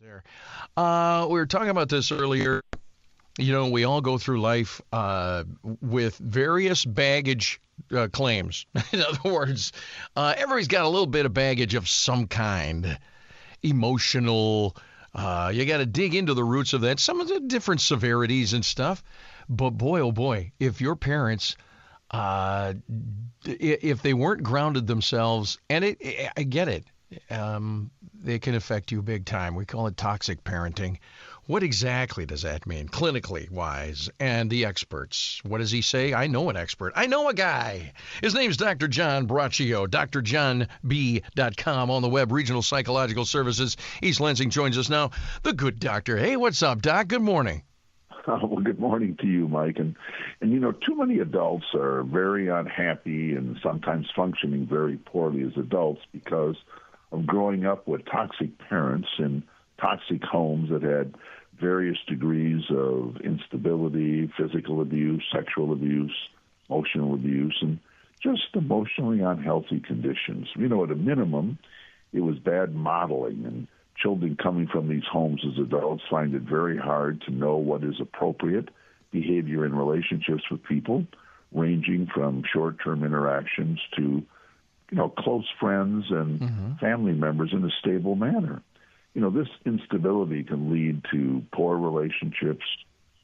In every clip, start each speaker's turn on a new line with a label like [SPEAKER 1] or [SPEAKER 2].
[SPEAKER 1] There. We were talking about this earlier. You know, we all go through life with various baggage claims. In other words, everybody's got a little bit of baggage of some kind. Emotional. You got to dig into the roots of that. Some of the different severities and stuff. But boy, oh boy, if your parents, if they weren't grounded themselves, and I get it, they can affect you big time. We call it toxic parenting. What exactly does that mean, clinically wise? And the experts, what does he say? I know an expert. I know a guy. His name's Dr. John Braccio, drjohnb.com on the web, Regional Psychological Services. East Lansing joins us now. The good doctor. Hey, what's up, Doc? Good morning.
[SPEAKER 2] Well, good morning to you, Mike. And you know, too many adults are very unhappy and sometimes functioning very poorly as adults because of growing up with toxic parents in toxic homes that had various degrees of instability, physical abuse, sexual abuse, emotional abuse, and just emotionally unhealthy conditions. You know, at a minimum, it was bad modeling, and children coming from these homes as adults find it very hard to know what is appropriate behavior in relationships with people, ranging from short-term interactions to, you know, close friends and family members in a stable manner. You know, this instability can lead to poor relationships,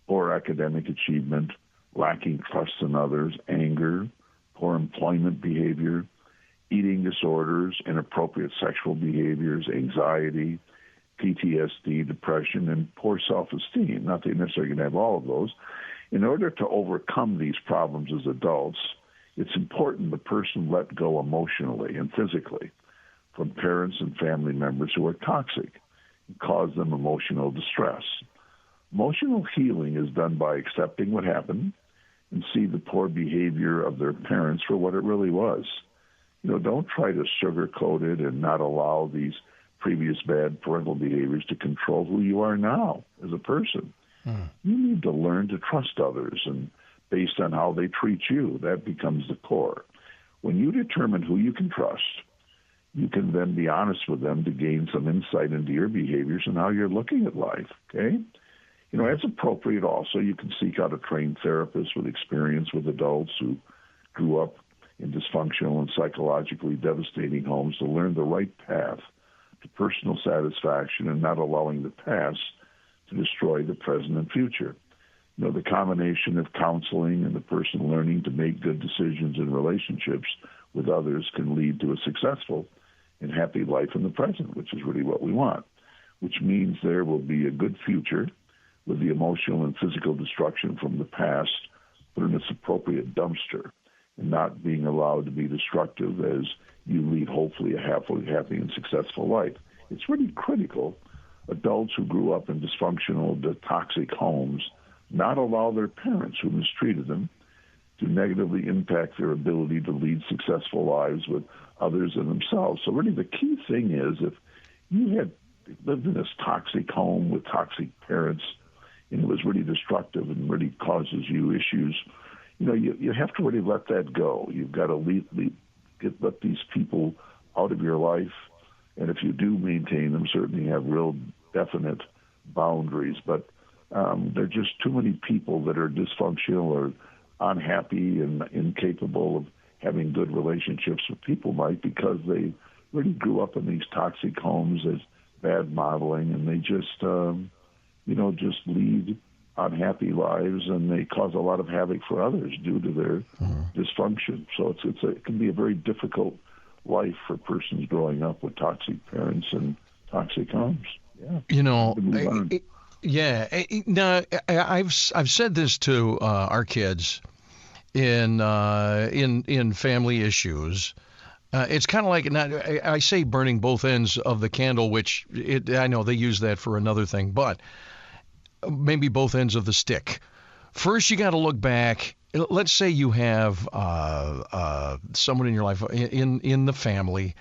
[SPEAKER 2] poor academic achievement, lacking trust in others, anger, poor employment behavior, eating disorders, inappropriate sexual behaviors, anxiety, PTSD, depression, and poor self-esteem. Not that you're necessarily going to have all of those. In order to overcome these problems as adults, it's important the person let go emotionally and physically from parents and family members who are toxic and cause them emotional distress. Emotional healing is done by accepting what happened and see the poor behavior of their parents for what it really was. You know, don't try to sugarcoat it and not allow these previous bad parental behaviors to control who you are now as a person. You need to learn to trust others, and based on how they treat you, that becomes the core. When you determine who you can trust, you can then be honest with them to gain some insight into your behaviors and how you're looking at life, okay? You know, as appropriate also, you can seek out a trained therapist with experience with adults who grew up in dysfunctional and psychologically devastating homes to learn the right path to personal satisfaction and not allowing the past to destroy the present and future. You know, the combination of counseling and the person learning to make good decisions in relationships with others can lead to a successful and happy life in the present, which is really what we want, which means there will be a good future with the emotional and physical destruction from the past put in its appropriate dumpster and not being allowed to be destructive as you lead, hopefully, a happy and successful life. It's really critical adults who grew up in dysfunctional, toxic homes not allow their parents who mistreated them to negatively impact their ability to lead successful lives with others and themselves. So really the key thing is if you had lived in this toxic home with toxic parents and it was really destructive and really causes you issues, you know, you have to really let that go. You've got to let these people out of your life. And if you do maintain them, certainly have real definite boundaries. But there are just too many people that are dysfunctional or unhappy and incapable of having good relationships with people, Mike, because they really grew up in these toxic homes as bad modeling, and they just, just lead unhappy lives, and they cause a lot of havoc for others due to their dysfunction. So it can be a very difficult life for persons growing up with toxic parents and toxic homes. Yeah.
[SPEAKER 1] You know, yeah. Now, I've said this to our kids in family issues. It's kind of like, I say burning both ends of the candle, which I know they use that for another thing, but maybe both ends of the stick. First, you got to look back. Let's say you have someone in your life, in the family,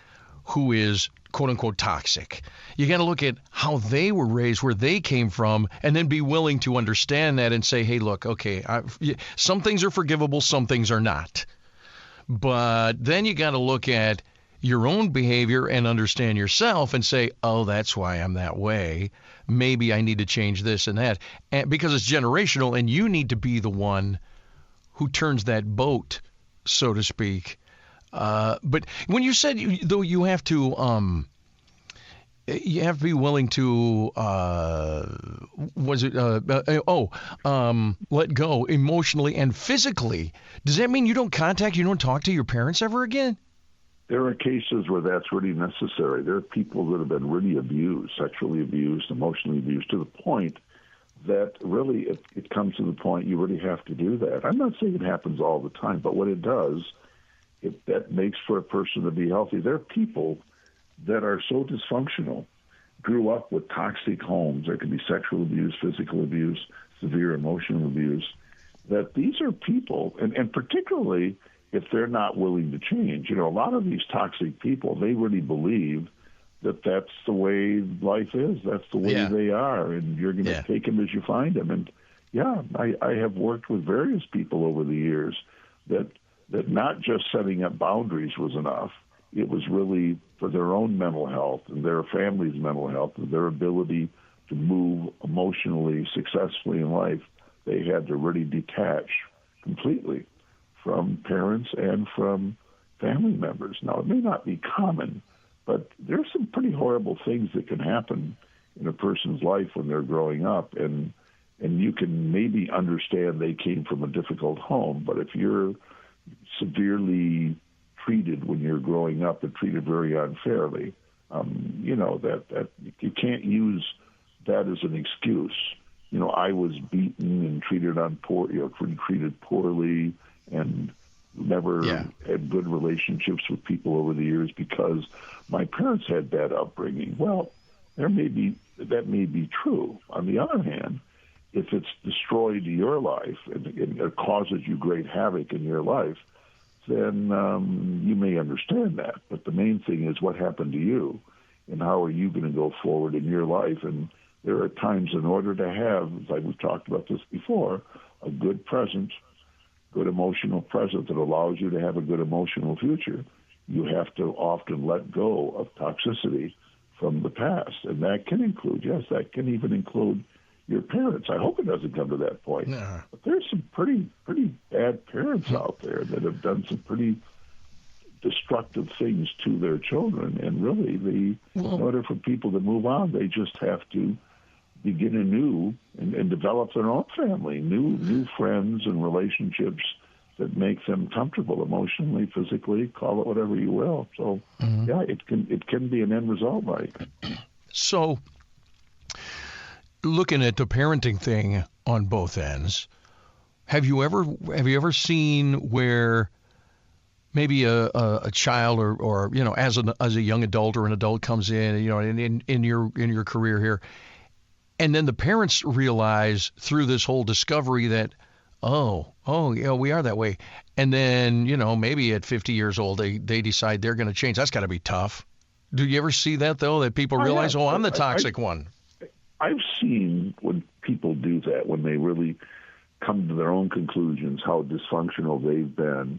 [SPEAKER 1] who is quote unquote toxic. You got to look at how they were raised, where they came from, and then be willing to understand that and say, hey, look, okay, some things are forgivable, some things are not. But then you got to look at, your own behavior and understand yourself and say, oh, that's why I'm that way. Maybe I need to change this and that. And because it's generational, and you need to be the one who turns that boat, so to speak. But when you said, though, you have to be willing to, let go emotionally and physically. Does that mean you don't talk to your parents ever again?
[SPEAKER 2] There are cases where that's really necessary. There are people that have been really abused, sexually abused, emotionally abused, to the point that really it comes to the point you really have to do that. I'm not saying it happens all the time, but what it does, that makes for a person to be healthy. There are people that are so dysfunctional, grew up with toxic homes. There can be sexual abuse, physical abuse, severe emotional abuse, that these are people, and particularly if they're not willing to change. A lot of these toxic people, they really believe that that's the way life is. That's the way they are, and you're going to take them as you find them. And I have worked with various people over the years that not just setting up boundaries was enough. It was really for their own mental health and their family's mental health and their ability to move emotionally successfully in life. They had to really detach completely from parents and from family members. Now, it may not be common, but there's some pretty horrible things that can happen in a person's life when they're growing up, and you can maybe understand they came from a difficult home, but if you're severely treated when you're growing up and treated very unfairly, that you can't use that as an excuse. I was beaten and treated treated poorly, and never had good relationships with people over the years because my parents had bad upbringing. Well, that may be true. On the other hand, if it's destroyed your life and it causes you great havoc in your life, then you may understand that. But the main thing is what happened to you, and how are you going to go forward in your life. And there are times, in order to have, like we've talked about this before, a good present, good emotional present that allows you to have a good emotional future, you have to often let go of toxicity from the past. And that can include, that can even include your parents. I hope it doesn't come to that point. No. But there's some pretty bad parents out there that have done some pretty destructive things to their children. And really, in order for people to move on, they just have to begin anew and develop their own family, new friends and relationships that make them comfortable emotionally, physically, call it whatever you will. So, it can be an end result, Mike.
[SPEAKER 1] So, looking at the parenting thing on both ends, have you ever seen where maybe a child or as a young adult or an adult comes in, in your career here, and then the parents realize through this whole discovery that, we are that way. And then, maybe at 50 years old, they decide they're going to change. That's got to be tough. Do you ever see that, though, that people realize, I'm the toxic one?
[SPEAKER 2] I've seen when people do that, when they really come to their own conclusions, how dysfunctional they've been,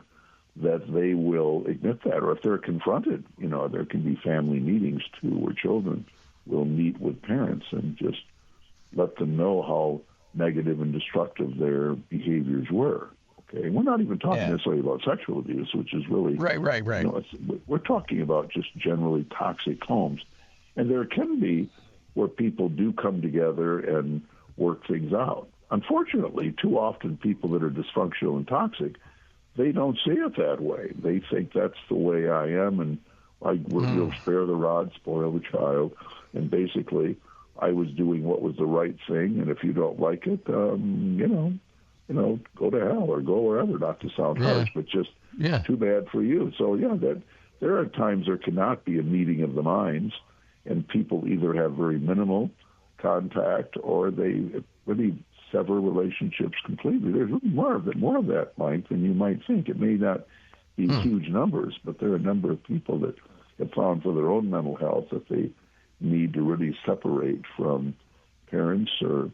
[SPEAKER 2] that they will admit that. Or if they're confronted, there can be family meetings, too, where children will meet with parents and just let them know how negative and destructive their behaviors were. Okay, we're not even talking necessarily about sexual abuse, which is really
[SPEAKER 1] right.
[SPEAKER 2] We're talking about just generally toxic homes, and there can be where people do come together and work things out. Unfortunately, too often people that are dysfunctional and toxic, they don't see it that way. They think that's the way I am, and we'll spare the rod, spoil the child, and basically I was doing what was the right thing, and if you don't like it, go to hell or go wherever, not to sound harsh, but just too bad for you. So, that there are times there cannot be a meeting of the minds, and people either have very minimal contact or they really sever relationships completely. There's more of that, Mike, than you might think. It may not be huge numbers, but there are a number of people that have found for their own mental health that they need to really separate from parents or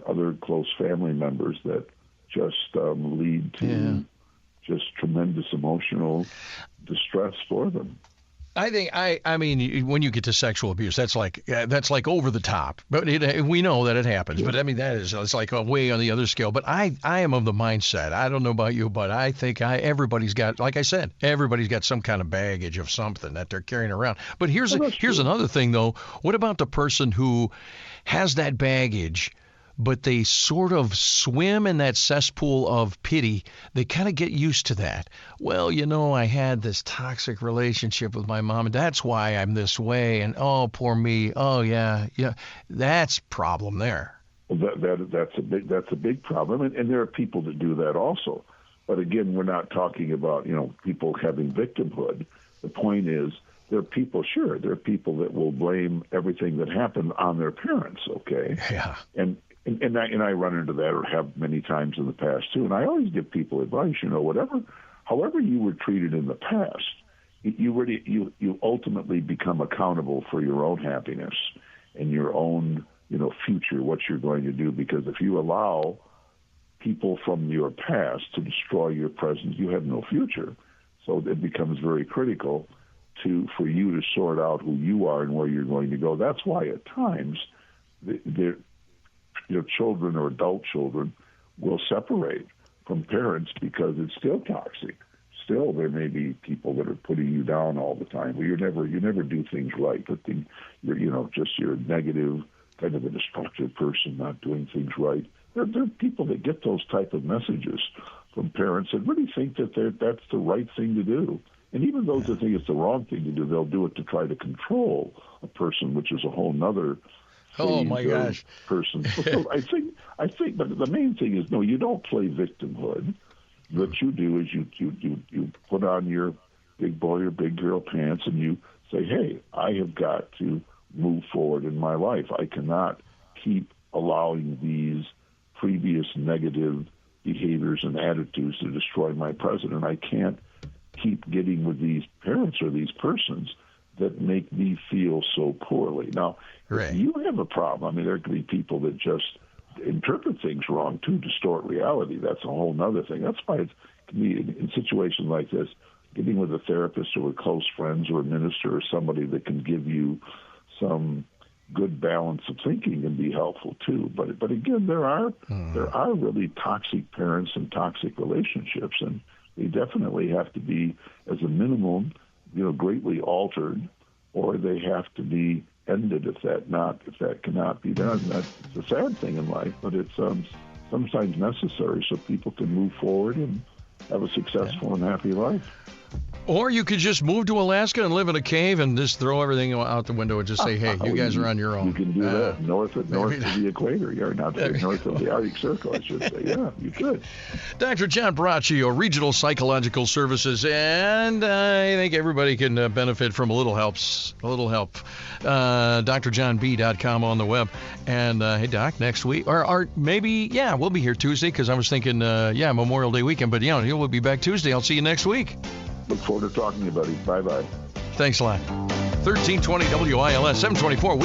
[SPEAKER 2] other close family members that just lead to just tremendous emotional distress for them.
[SPEAKER 1] I mean, when you get to sexual abuse, that's like over the top. But we know that it happens. But I mean, it's like way on the other scale. But I am of the mindset. I don't know about you, but I think everybody's got, like I said, everybody's got some kind of baggage of something that they're carrying around. But here's another thing though. What about the person who has that baggage, but they sort of swim in that cesspool of pity? They kind of get used to that. Well, I had this toxic relationship with my mom, and that's why I'm this way. And oh, poor me. Oh, yeah. That's problem there.
[SPEAKER 2] Well, that's a big problem, and there are people that do that also. But again, we're not talking about people having victimhood. The point is, there are people that will blame everything that happened on their parents. Okay.
[SPEAKER 1] Yeah.
[SPEAKER 2] And I run into that, or have many times in the past too. And I always give people advice. However you were treated in the past, you ultimately become accountable for your own happiness and your own future, what you're going to do. Because if you allow people from your past to destroy your present, you have no future. So it becomes very critical for you to sort out who you are and where you're going to go. That's why at times children or adult children will separate from parents because it's still toxic. Still, there may be people that are putting you down all the time. Well, you never do things right. But you're a negative, kind of a destructive person, not doing things right. There are people that get those type of messages from parents that really think that that's the right thing to do. And even those that think it's the wrong thing to do, they'll do it to try to control a person, which is a whole nother.
[SPEAKER 1] Oh my gosh!
[SPEAKER 2] Person. So I think, but the main thing is, no, you don't play victimhood. What you do is you put on your big boy or big girl pants and you say, hey, I have got to move forward in my life. I cannot keep allowing these previous negative behaviors and attitudes to destroy my present, and I can't keep getting with these parents or these persons that make me feel so poorly. Now,
[SPEAKER 1] right.
[SPEAKER 2] If you have a problem, there could be people that just interpret things wrong to distort reality. That's a whole other thing. That's why it can be, in situations like this, getting with a therapist or with close friends or a minister or somebody that can give you some good balance of thinking can be helpful too. But again, there are really toxic parents and toxic relationships, and they definitely have to be, as a minimum, greatly altered, or they have to be ended if that cannot be done. That's a sad thing in life, but it's sometimes necessary so people can move forward and have a successful and happy life.
[SPEAKER 1] Or you could just move to Alaska and live in a cave and just throw everything out the window and just say, hey, you guys are on your own.
[SPEAKER 2] You can do that north of the equator. You're not north of the Arctic Circle, I should say. Yeah, you could. Dr.
[SPEAKER 1] John Braccio, Regional Psychological Services, and I think everybody can benefit from a little help. drjohnb.com on the web. And hey, Doc, next week, or maybe, we'll be here Tuesday because I was thinking, Memorial Day weekend, but we'll be back Tuesday. I'll see you next week.
[SPEAKER 2] Look forward to talking to you, buddy. Bye-bye.
[SPEAKER 1] Thanks a lot. 1320 WILS 724.